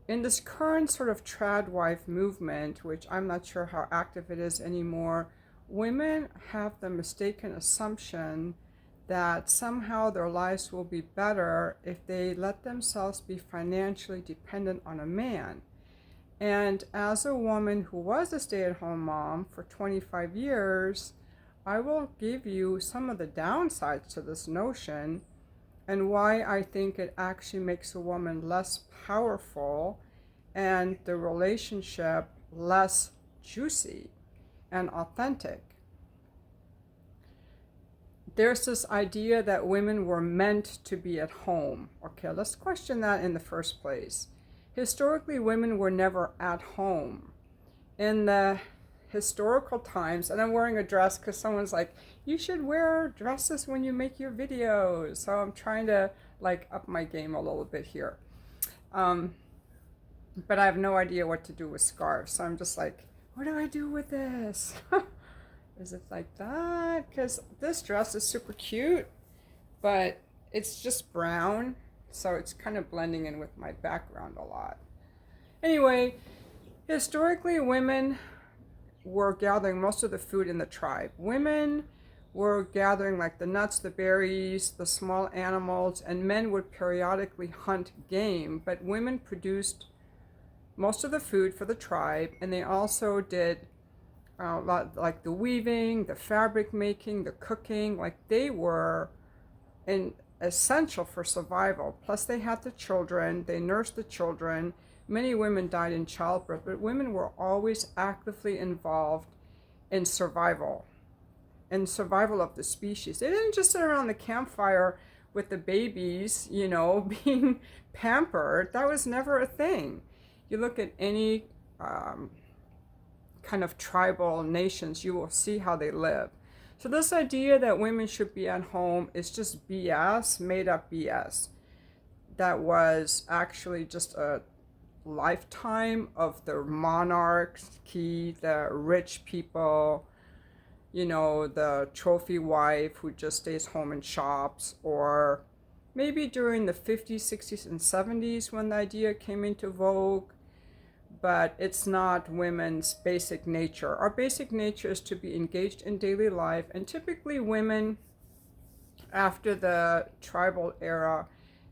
in this current sort of trad wife movement, which I'm not sure how active it is anymore, women have the mistaken assumption that somehow their lives will be better if they let themselves be financially dependent on a man. And as a woman who was a stay at home mom for 25 years, I will give you some of the downsides to this notion and why I think it actually makes a woman less powerful and the relationship less juicy and authentic. There's this idea that women were meant to be at home. Okay, let's question that in the first place. Historically, women were never at home. In the historical times, and I'm wearing a dress because someone's like, you should wear dresses when you make your videos. So I'm trying to like up my game a little bit here. Um, but I have no idea what to do with scarves. So I'm just like, what do I do with this? Is it like that? Because this dress is super cute, but it's just brown. So it's kind of blending in with my background a lot. Anyway, historically, women were gathering most of the food in the tribe. Women were gathering like the nuts, the berries, the small animals, and men would periodically hunt game, but women produced most of the food for the tribe, and they also did like the weaving, the fabric making, the cooking. Like they were essential for survival. Plus they had the children, they nursed the children. Many women died in childbirth, but women were always actively involved in survival of the species. They didn't just sit around the campfire with the babies, being pampered. That was never a thing. You look at any kind of tribal nations, you will see how they live. So this idea that women should be at home is just BS, made up BS. That was actually just a lifetime of the monarchy, the rich people, the trophy wife who just stays home and shops, or maybe during the 50s, 60s, and 70s when the idea came into vogue. But it's not women's basic nature. Our basic nature is to be engaged in daily life, and typically women, after the tribal era,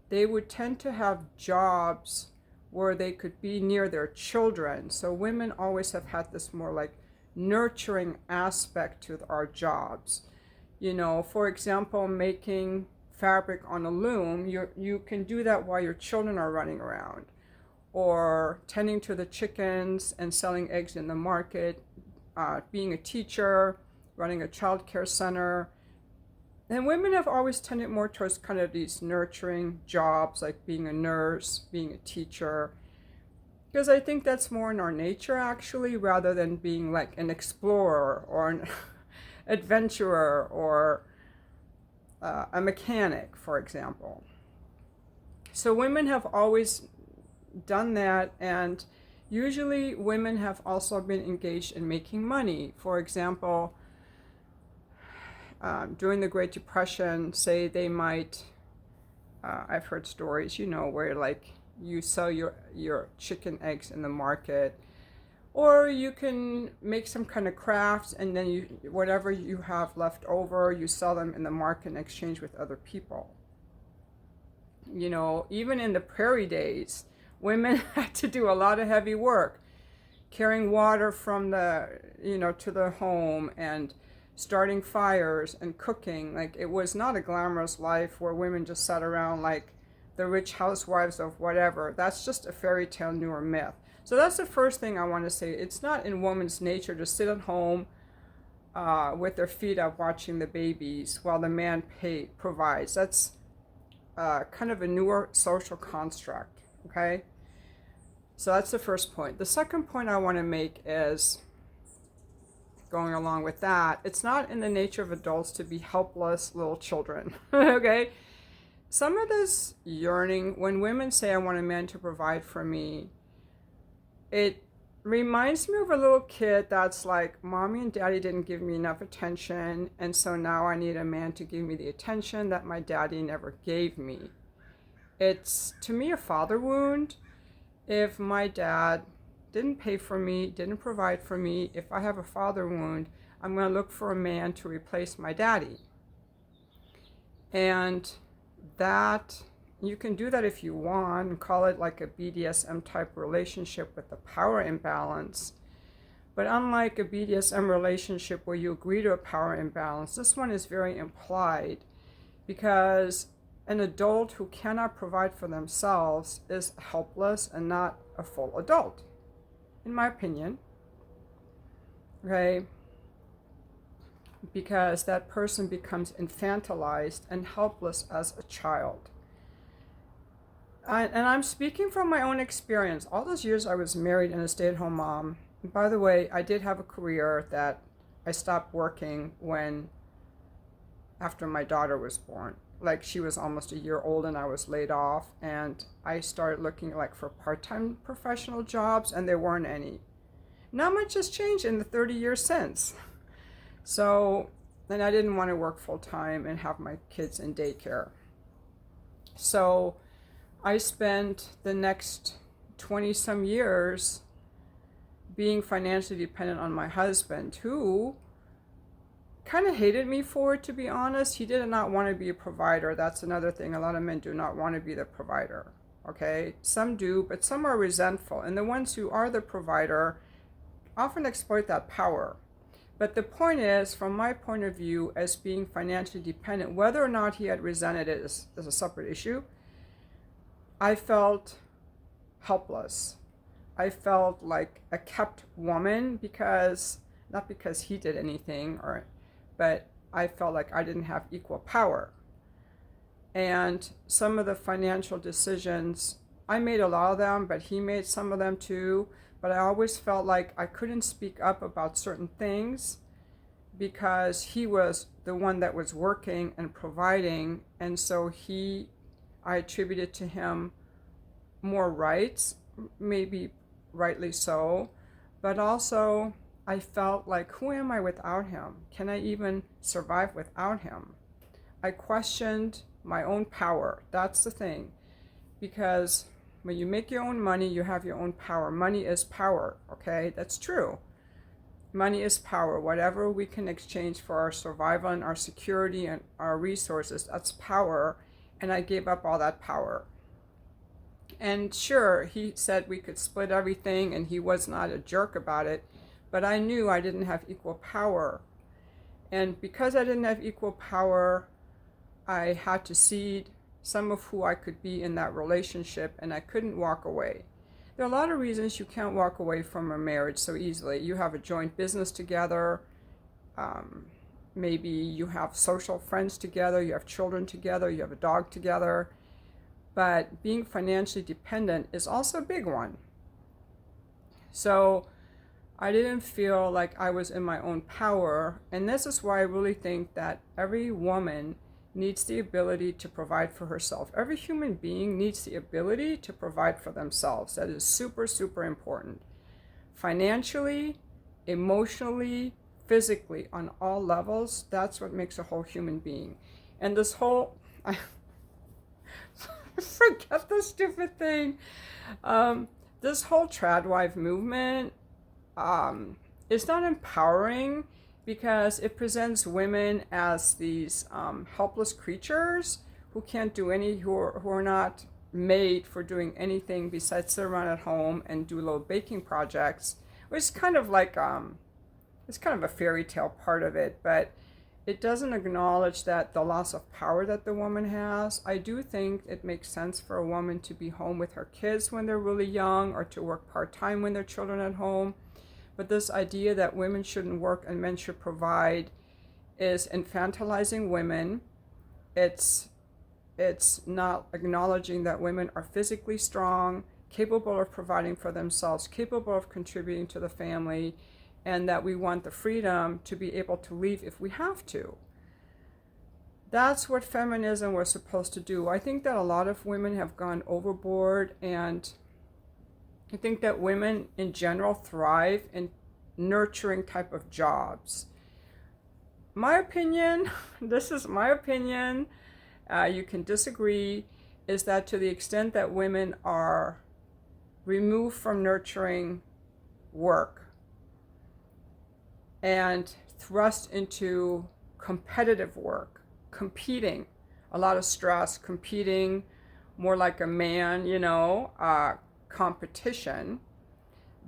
they would tend to have jobs where they could be near their children. So women always have had this more like nurturing aspect to our jobs. For example, making fabric on a loom, you can do that while your children are running around, or tending to the chickens and selling eggs in the market, being a teacher, running a child care center. And women have always tended more towards kind of these nurturing jobs, like being a nurse, being a teacher, because I think that's more in our nature, actually, rather than being like an explorer or an adventurer or a mechanic, for example. So women have always done that, and usually women have also been engaged in making money. For example, during the Great Depression, say they might, I've heard stories, where like you sell your chicken eggs in the market, or you can make some kind of crafts, and then whatever you have left over, you sell them in the market in exchange with other people. Even in the prairie days, women had to do a lot of heavy work, carrying water from to the home, and starting fires and cooking. Like, it was not a glamorous life where women just sat around like the rich housewives of whatever. That's just a fairy tale, newer myth. So that's the first thing I want to say. It's not in woman's nature to sit at home with their feet up watching the babies while the man provides. That's kind of a newer social construct, okay? So that's the first point. The second point I want to make is, going along with that, it's not in the nature of adults to be helpless little children, okay? Some of this yearning, when women say, I want a man to provide for me, it reminds me of a little kid that's like, mommy and daddy didn't give me enough attention, and so now I need a man to give me the attention that my daddy never gave me. It's, to me, a father wound. if my dad didn't pay for me, didn't provide for me, if I have a father wound, I'm going to look for a man to replace my daddy. And that, you can do that if you want and call it like a BDSM type relationship with a power imbalance. But unlike a BDSM relationship where you agree to a power imbalance, this one is very implied, because an adult who cannot provide for themselves is helpless and not a full adult, in my opinion. Okay? Because that person becomes infantilized and helpless as a child. And I'm speaking from my own experience. All those years I was married and a stay-at-home mom. And by the way, I did have a career that I stopped working after my daughter was born. Like, she was almost a year old and I was laid off, and I started looking like for part-time professional jobs, and there weren't any. Not much has changed in the 30 years since. So, and I didn't want to work full-time and have my kids in daycare. So I spent the next 20 some years being financially dependent on my husband, who kind of hated me for it, to be honest. He did not want to be a provider. That's another thing. A lot of men do not want to be the provider. Okay? Some do, but some are resentful. And the ones who are the provider often exploit that power. But the point is, from my point of view, as being financially dependent, whether or not he had resented it is a separate issue. I felt helpless. I felt like a kept woman, not because he did anything, but I felt like I didn't have equal power. And some of the financial decisions, I made a lot of them, but he made some of them too. But I always felt like I couldn't speak up about certain things because he was the one that was working and providing. And so I attributed to him more rights, maybe rightly so, but also I felt like, who am I without him? Can I even survive without him? I questioned my own power. That's the thing. Because when you make your own money, you have your own power. Money is power, okay? That's true. Money is power. Whatever we can exchange for our survival and our security and our resources, that's power. And I gave up all that power. And sure, he said we could split everything, and he was not a jerk about it, but I knew I didn't have equal power. And because I didn't have equal power, I had to cede some of who I could be in that relationship, and I couldn't walk away. There are a lot of reasons you can't walk away from a marriage so easily. You have a joint business together, maybe you have social friends together, you have children together, you have a dog together. But being financially dependent is also a big one. So I didn't feel like I was in my own power. And this is why I really think that every woman needs the ability to provide for herself. Every human being needs the ability to provide for themselves. That is super, super important. Financially, emotionally, physically, on all levels, that's what makes a whole human being. And this whole... forget the stupid thing. This whole tradwife movement is not empowering, because it presents women as these helpless creatures who can't do who are not made for doing anything besides sit around at home and do little baking projects, which is kind of like it's kind of a fairy tale part of it, but it doesn't acknowledge that the loss of power that the woman has. I do think it makes sense for a woman to be home with her kids when they're really young, or to work part-time when their children are at home. But this idea that women shouldn't work and men should provide is infantilizing women. It's not acknowledging that women are physically strong, capable of providing for themselves, capable of contributing to the family, and that we want the freedom to be able to leave if we have to. That's what feminism was supposed to do. I think that a lot of women have gone overboard, and I think that women in general thrive in nurturing type of jobs. My opinion, this is my opinion, you can disagree, is that to the extent that women are removed from nurturing work and thrust into competitive work, competing, a lot of stress, competing more like a man, competition,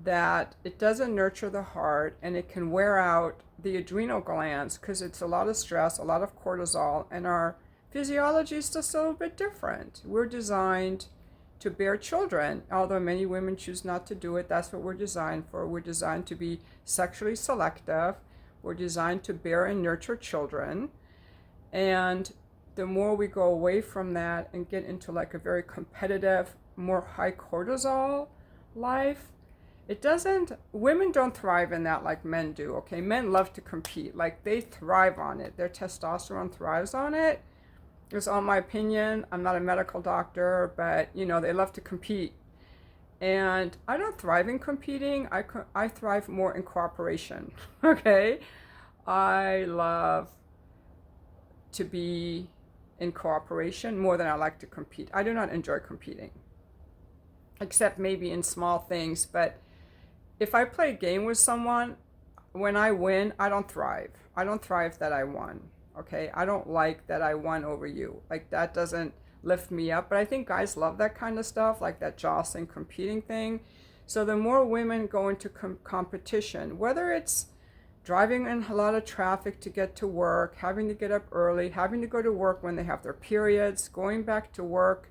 that it doesn't nurture the heart, and it can wear out the adrenal glands because it's a lot of stress, a lot of cortisol, and our physiology is just a little bit different. We're designed to bear children, although many women choose not to do it. That's what we're designed for. We're designed to be sexually selective. We're designed to bear and nurture children. And the more we go away from that and get into like a very competitive, more high cortisol life, women don't thrive in that like men do, okay? Men love to compete, like they thrive on it. Their testosterone thrives on it. It's all my opinion. I'm not a medical doctor, but they love to compete. And I don't thrive in competing. I thrive more in cooperation, okay? I love to be in cooperation more than I like to compete. I do not enjoy competing, except maybe in small things, but if I play a game with someone, when I win, I don't thrive. I don't thrive that I won, okay? I don't like that I won over you. Like, that doesn't lift me up. But I think guys love that kind of stuff, like that jostling, competing thing. So the more women go into competition, whether it's driving in a lot of traffic to get to work, having to get up early, having to go to work when they have their periods, going back to work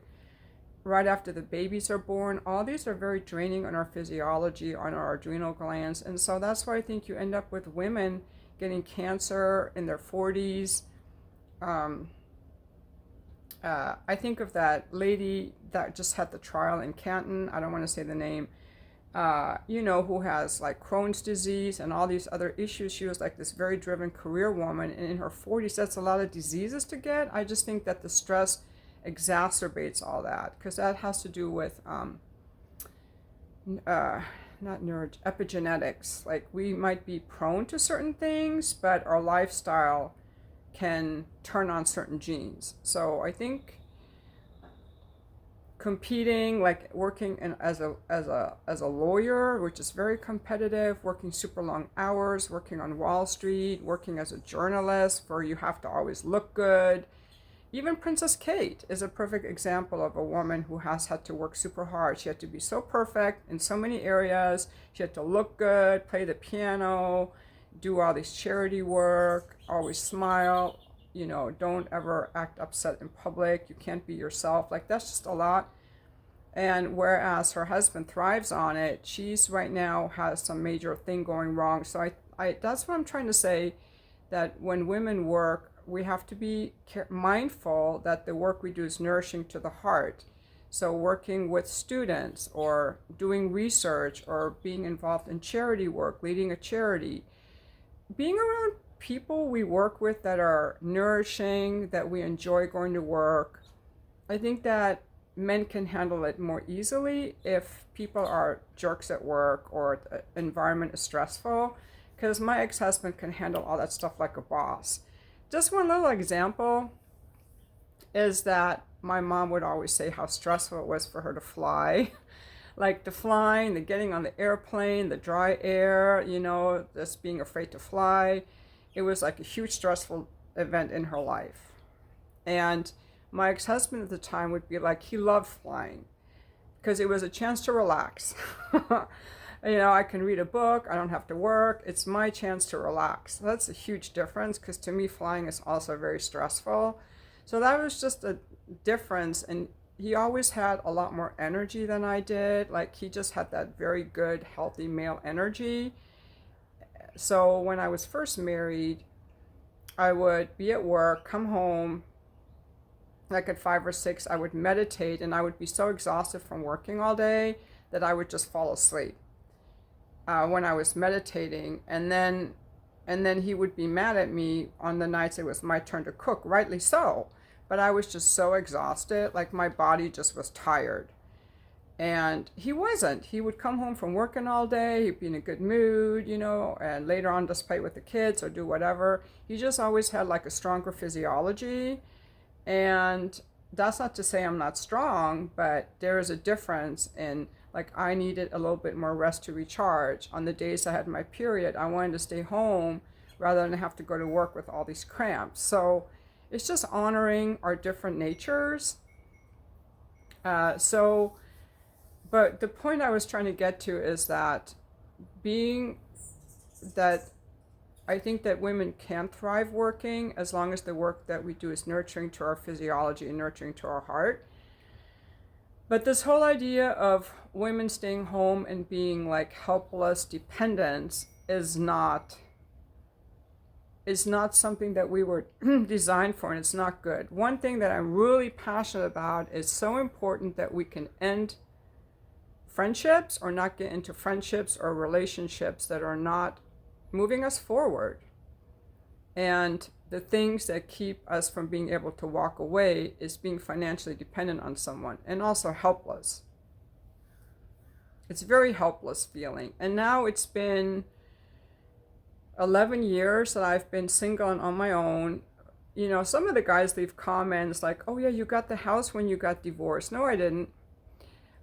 right after the babies are born, all these are very draining on our physiology, on our adrenal glands. And so that's why I think you end up with women getting cancer in their 40s. I think of that lady that just had the trial in Canton. I don't want to say the name. Who has like Crohn's disease and all these other issues. She was like this very driven career woman, and in her 40s, that's a lot of diseases to get. I just think that the stress exacerbates all that, because that has to do with epigenetics. Like, we might be prone to certain things, but our lifestyle can turn on certain genes. So I think competing, like working as a lawyer, which is very competitive, working super long hours, working on Wall Street, working as a journalist where you have to always look good. Even Princess Kate is a perfect example of a woman who has had to work super hard. She had to be so perfect in so many areas. She had to look good, play the piano, do all this charity work, always smile, don't ever act upset in public. You can't be yourself. Like, that's just a lot. And whereas her husband thrives on it, she's right now has some major thing going wrong. So I that's what I'm trying to say, that when women work, we have to be mindful that the work we do is nourishing to the heart. So working with students or doing research or being involved in charity work, leading a charity, being around people we work with that are nourishing, that we enjoy going to work. I think that men can handle it more easily if people are jerks at work or the environment is stressful, because my ex-husband can handle all that stuff like a boss. Just one little example is that my mom would always say how stressful it was for her to fly. Like the flying, the getting on the airplane, the dry air, just being afraid to fly. It was like a huge stressful event in her life. And my ex-husband at the time would be like, he loved flying because it was a chance to relax. I can read a book, I don't have to work, it's my chance to relax. That's a huge difference, because to me flying is also very stressful. So that was just a difference, and he always had a lot more energy than I did. Like, he just had that very good, healthy male energy. So when I was first married, I would be at work, come home, like at 5 or 6, I would meditate, and I would be so exhausted from working all day that I would just fall asleep when I was meditating. And then he would be mad at me on the nights it was my turn to cook, rightly so. But I was just so exhausted, like my body just was tired. And he wasn't. He would come home from working all day, he'd be in a good mood, and later on just play with the kids or do whatever. He just always had like a stronger physiology. And that's not to say I'm not strong, but there is a difference in, like, I needed a little bit more rest to recharge. On the days I had my period, I wanted to stay home rather than have to go to work with all these cramps. So it's just honoring our different natures. So, but the point I was trying to get to is that being that I think that women can thrive working as long as the work that we do is nurturing to our physiology and nurturing to our heart. But this whole idea of women staying home and being like helpless dependents is not something that we were designed for, and it's not good. One thing that I'm really passionate about is so important that we can end friendships or not get into friendships or relationships that are not moving us forward. And the things that keep us from being able to walk away is being financially dependent on someone and also helpless. It's a very helpless feeling. And now it's been 11 years that I've been single and on my own. You know, some of the guys leave comments like, oh yeah, you got the house when you got divorced. No, I didn't.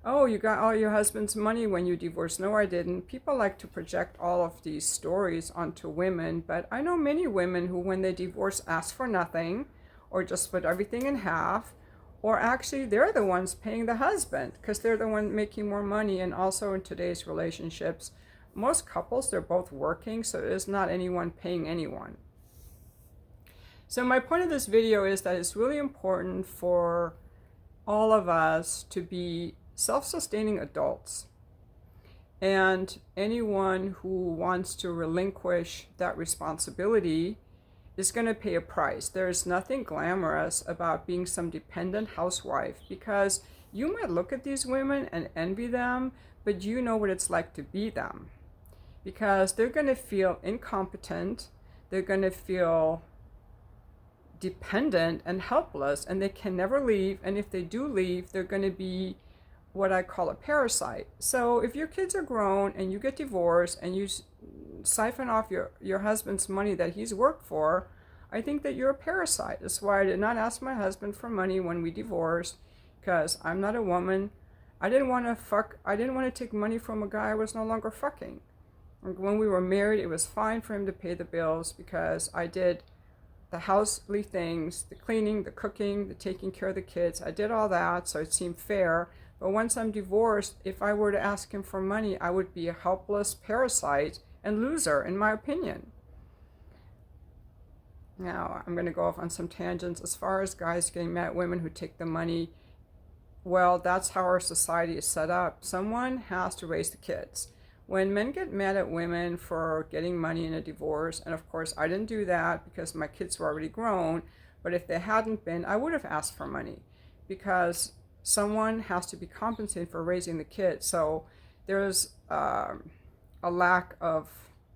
Oh, you got all your husband's money when you divorced. No, I didn't. People like to project all of these stories onto women, but I know many women who, when they divorce, ask for nothing or just split everything in half, or actually they're the ones paying the husband because they're the one making more money. And also in today's relationships, most couples, they're both working, so it is not anyone paying anyone. So my point of this video is that it's really important for all of us to be self-sustaining adults. And anyone who wants to relinquish that responsibility is going to pay a price. There's nothing glamorous about being some dependent housewife, because you might look at these women and envy them, but you know what it's like to be them. Because they're going to feel incompetent, they're going to feel dependent and helpless, and they can never leave. And if they do leave, they're going to be what I call a parasite. So if your kids are grown and you get divorced and you siphon off your husband's money that he's worked for, I think that you're a parasite. That's why I did not ask my husband for money when we divorced, because I'm not a woman. I didn't want to take money from a guy I was no longer fucking. When we were married, it was fine for him to pay the bills because I did the housely things, the cleaning, the cooking, the taking care of the kids. I did all that, so it seemed fair. But once I'm divorced, if I were to ask him for money, I would be a helpless parasite and loser, in my opinion. Now, I'm going to go off on some tangents. As far as guys getting mad at women who take the money, well, that's how our society is set up. Someone has to raise the kids. When men get mad at women for getting money in a divorce, and of course I didn't do that because my kids were already grown, but if they hadn't been, I would have asked for money, because someone has to be compensated for raising the kids. So there's a lack of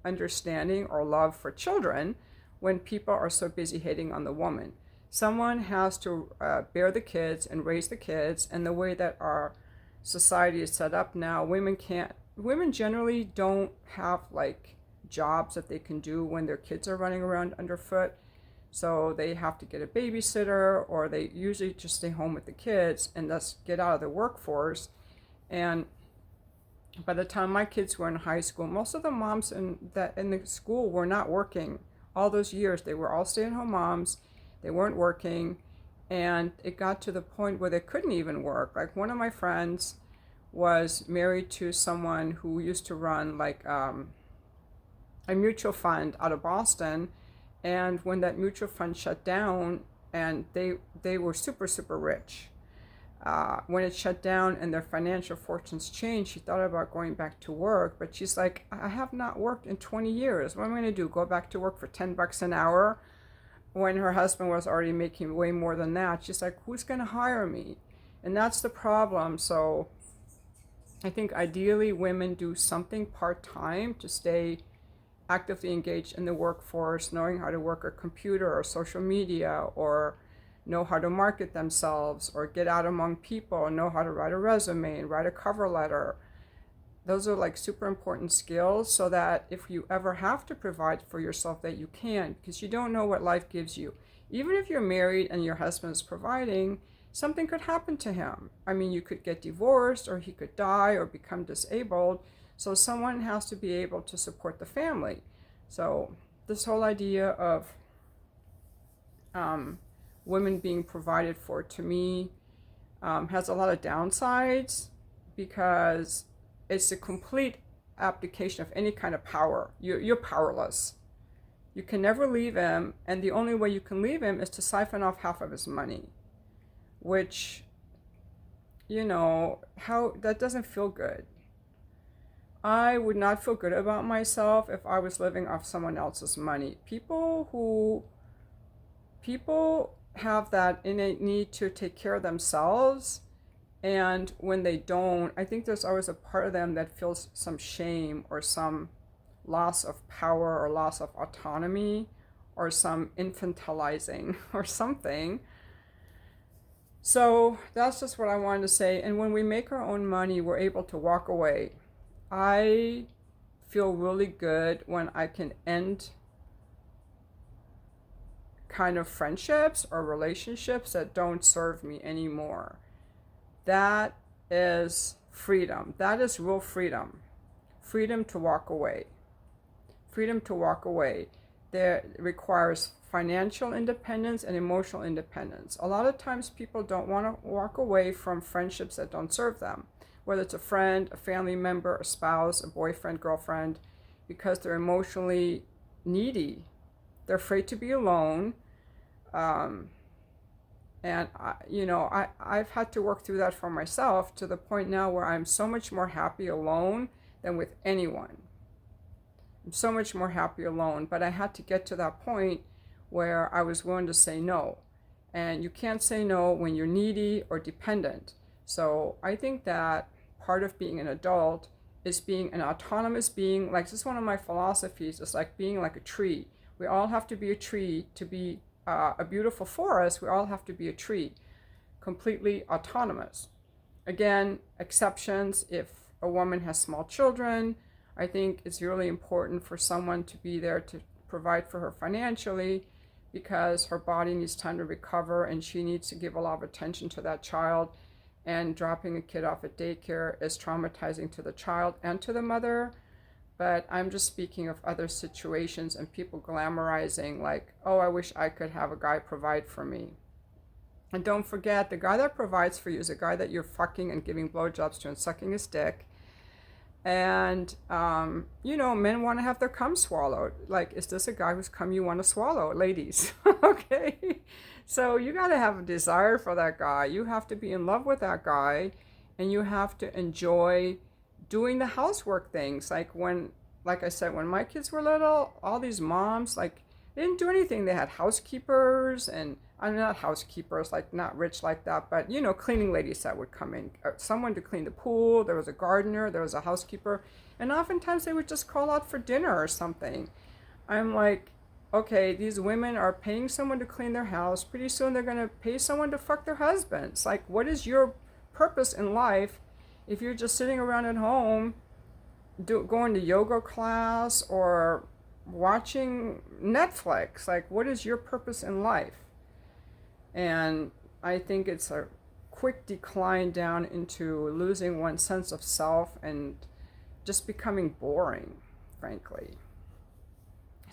understanding or love for children when people are so busy hating on the woman. Someone has to bear the kids and raise the kids, and the way that our society is set up now, women generally don't have like jobs that they can do when their kids are running around underfoot. So they have to get a babysitter, or they usually just stay home with the kids and thus get out of the workforce. And by the time my kids were in high school, most of the moms in the school were not working. All those years, they were all stay-at-home moms. They weren't working, and it got to the point where they couldn't even work. Like, one of my friends was married to someone who used to run like a mutual fund out of Boston. And when that mutual fund shut down, and they were super, super rich, when it shut down and their financial fortunes changed, she thought about going back to work. But she's like, I have not worked in 20 years. What am I going to do? Go back to work for $10 an hour? When her husband was already making way more than that. She's like, who's going to hire me? And that's the problem. So I think ideally women do something part-time to stay actively engaged in the workforce, knowing how to work a computer or social media, or know how to market themselves, or get out among people and know how to write a resume and write a cover letter. Those are like super important skills, so that if you ever have to provide for yourself, that you can, because you don't know what life gives you. Even if you're married and your husband is providing, something could happen to him. I mean, you could get divorced, or he could die or become disabled. So someone has to be able to support the family. So this whole idea of women being provided for, to me, has a lot of downsides, because it's a complete abdication of any kind of power. You're powerless. You can never leave him, and the only way you can leave him is to siphon off half of his money, which, how that doesn't feel good. I would not feel good about myself if I was living off someone else's money. People have that innate need to take care of themselves, and when they don't, I think there's always a part of them that feels some shame or some loss of power or loss of autonomy or some infantilizing or something. So that's just what I wanted to say. And when we make our own money, we're able to walk away. I feel really good when I can end kind of friendships or relationships that don't serve me anymore. That is freedom. That is real freedom. Freedom to walk away. Freedom to walk away. That requires financial independence and emotional independence. A lot of times people don't want to walk away from friendships that don't serve them, whether it's a friend, a family member, a spouse, a boyfriend, girlfriend, because they're emotionally needy. They're afraid to be alone. And I've had to work through that for myself, to the point now where I'm so much more happy alone than with anyone. I'm so much more happy alone, but I had to get to that point where I was willing to say no. And you can't say no when you're needy or dependent. So I think that part of being an adult is being an autonomous being. Like, this is one of my philosophies. It's like being like a tree. We all have to be a tree to be a beautiful forest. We all have to be a tree, completely autonomous. Again, exceptions: if a woman has small children, I think it's really important for someone to be there to provide for her financially, because her body needs time to recover and she needs to give a lot of attention to that child. And dropping a kid off at daycare is traumatizing to the child and to the mother. But I'm just speaking of other situations and people glamorizing, like, oh, I wish I could have a guy provide for me. And don't forget, the guy that provides for you is a guy that you're fucking and giving blowjobs to and sucking his dick. And, men want to have their cum swallowed. Like, is this a guy whose cum you want to swallow, ladies? Okay. So you got to have a desire for that guy. You have to be in love with that guy, and you have to enjoy doing the housework things. Like I said, when my kids were little, all these moms, they didn't do anything. They had housekeepers, and I'm not housekeepers, not rich like that, but cleaning ladies that would come in, someone to clean the pool. There was a gardener, there was a housekeeper, and oftentimes they would just call out for dinner or something. I'm like, okay, these women are paying someone to clean their house. Pretty soon they're going to pay someone to fuck their husbands. Like, what is your purpose in life if you're just sitting around at home going to yoga class or watching Netflix? Like, what is your purpose in life? And I think it's a quick decline down into losing one's sense of self and just becoming boring, frankly.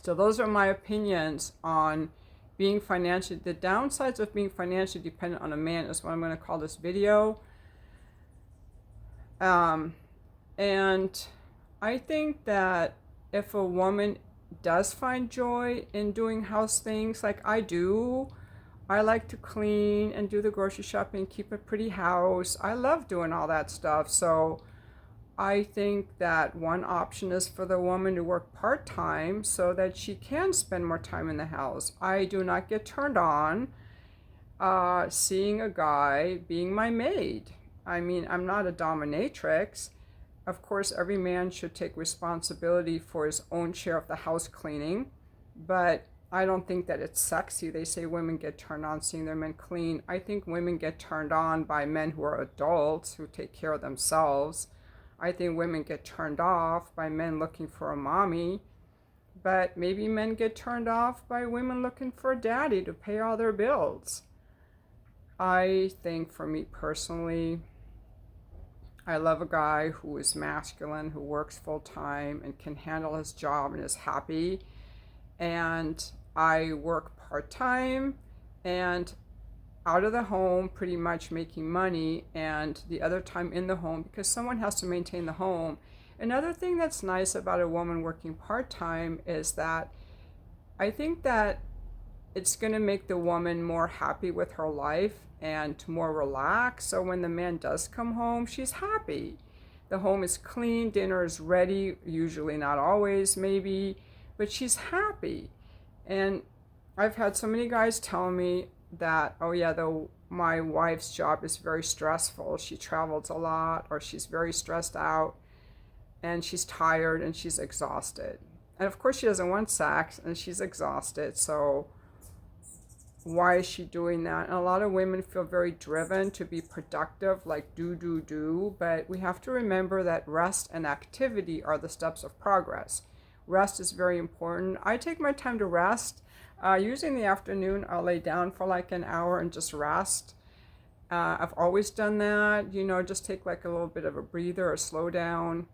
So those are my opinions on being financially, the downsides of being financially dependent on a man is what I'm going to call this video. And I think that if a woman does find joy in doing house things like I do, I like to clean and do the grocery shopping, keep a pretty house. I love doing all that stuff. So I think that one option is for the woman to work part-time so that she can spend more time in the house. I do not get turned on seeing a guy being my maid. I mean, I'm not a dominatrix. Of course, every man should take responsibility for his own share of the house cleaning, but I don't think that it's sexy. They say women get turned on seeing their men clean. I think women get turned on by men who are adults, who take care of themselves. I think women get turned off by men looking for a mommy, but maybe men get turned off by women looking for a daddy to pay all their bills. I think for me personally, I love a guy who is masculine, who works full time and can handle his job and is happy. And I work part time and out of the home, pretty much making money, and the other time in the home because someone has to maintain the home. Another thing that's nice about a woman working part time is that I think that it's going to make the woman more happy with her life and more relaxed. So when the man does come home, she's happy. The home is clean, dinner is ready, usually not always, maybe, but she's happy. And I've had so many guys tell me that, oh yeah, my wife's job is very stressful. She travels a lot, or she's very stressed out, and she's tired and she's exhausted. And of course, she doesn't want sex and she's exhausted. So why is she doing that? And a lot of women feel very driven to be productive, like do. But we have to remember that rest and activity are the steps of progress. Rest is very important. I take my time to rest. Usually in the afternoon, I'll lay down for like an hour and just rest. I've always done that, just take like a little bit of a breather or slow down.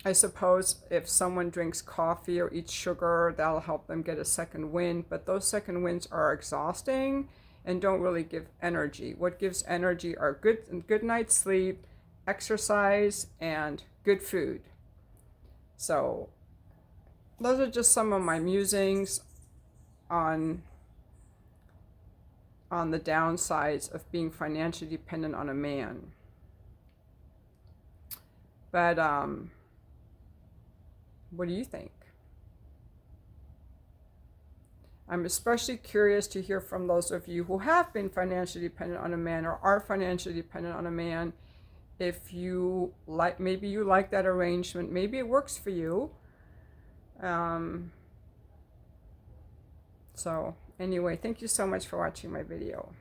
I suppose if someone drinks coffee or eats sugar, that'll help them get a second wind, but those second winds are exhausting and don't really give energy. What gives energy are good night's sleep, exercise, and good food. So those are just some of my musings on the downsides of being financially dependent on a man. But what do you think? I'm especially curious to hear from those of you who have been financially dependent on a man or are financially dependent on a man. If you like, maybe you like that arrangement, maybe it works for you. So anyway, thank you so much for watching my video.